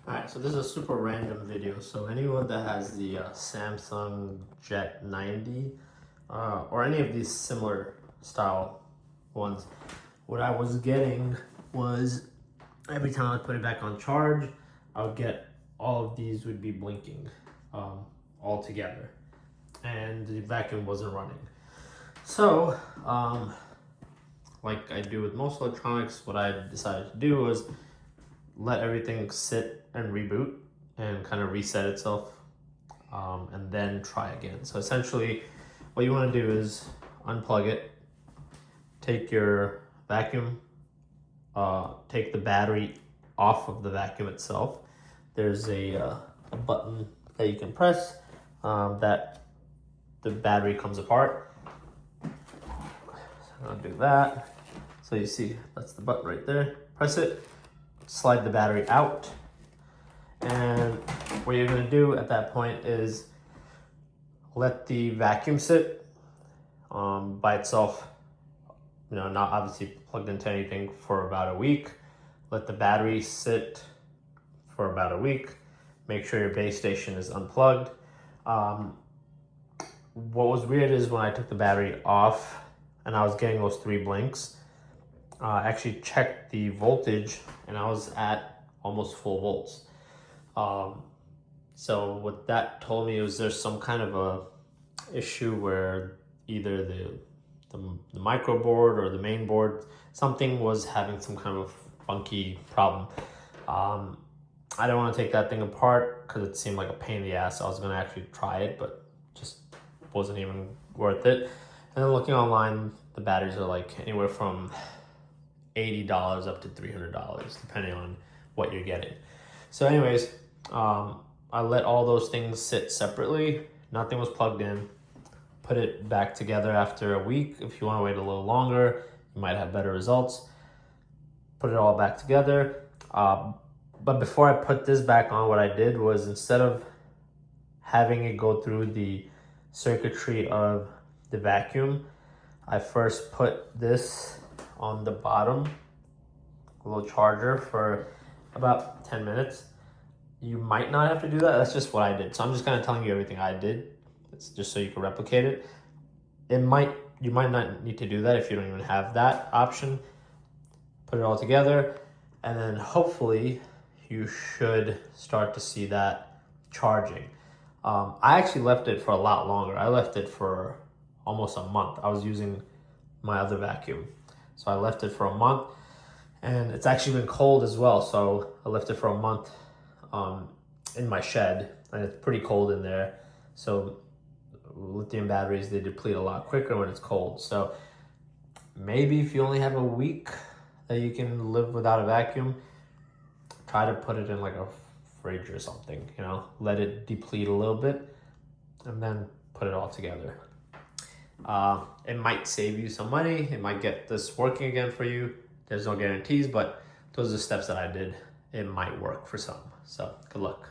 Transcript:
Alright, so this is a super random video. So anyone that has the Samsung Jet 90 or any of these similar style ones, what I was getting was every time I put it back on charge, I would get all of these would be blinking all together, and the vacuum wasn't running. So, like I do with most electronics, what I decided to do was let everything sit and reboot and kind of reset itself, and then try again. So essentially what you want to do is unplug it, take your vacuum, take the battery off of the vacuum itself. There's a button that you can press that the battery comes apart. So I'll do that. So you see that's the button right there. Press it, slide the battery out, and what you're going to do at that point is let the vacuum sit by itself, not obviously plugged into anything, for about a week. Let the battery sit for about a week. Make sure your base station is unplugged. What was weird is when I took the battery off and I was getting those 3 blinks, I actually checked the voltage and I was at almost full volts. So what that told me was there's some kind of a issue where either the microboard or the main board, something was having some kind of funky problem. I don't want to take that thing apart because it seemed like a pain in the ass. I was going to actually try it, but just wasn't even worth it. And then looking online, the batteries are like anywhere from $80 up to $300, depending on what you're getting. So anyways, I let all those things sit separately. Nothing was plugged in. Put it back together after a week. If you want to wait a little longer, you might have better results. Put it all back together. But before I put this back on, what I did was, instead of having it go through the circuitry of the vacuum, I first put this on the bottom, a little charger, for about 10 minutes. You might not have to do that. That's just what I did. So I'm just kind of telling you everything I did. It's just so you can replicate it. You might not need to do that if you don't even have that option. Put it all together, and then hopefully you should start to see that charging. I actually left it for a lot longer. I left it for almost a month. I was using my other vacuum. So I left it for a month, and it's actually been cold as well. So I left it for a month in my shed, and it's pretty cold in there. So lithium batteries, they deplete a lot quicker when it's cold. So maybe if you only have a week that you can live without a vacuum, try to put it in like a fridge or something, let it deplete a little bit and then put it all together. It might save you some money. It might get this working again for you. There's no guarantees, but those are the steps that I did. It might work for some. So good luck.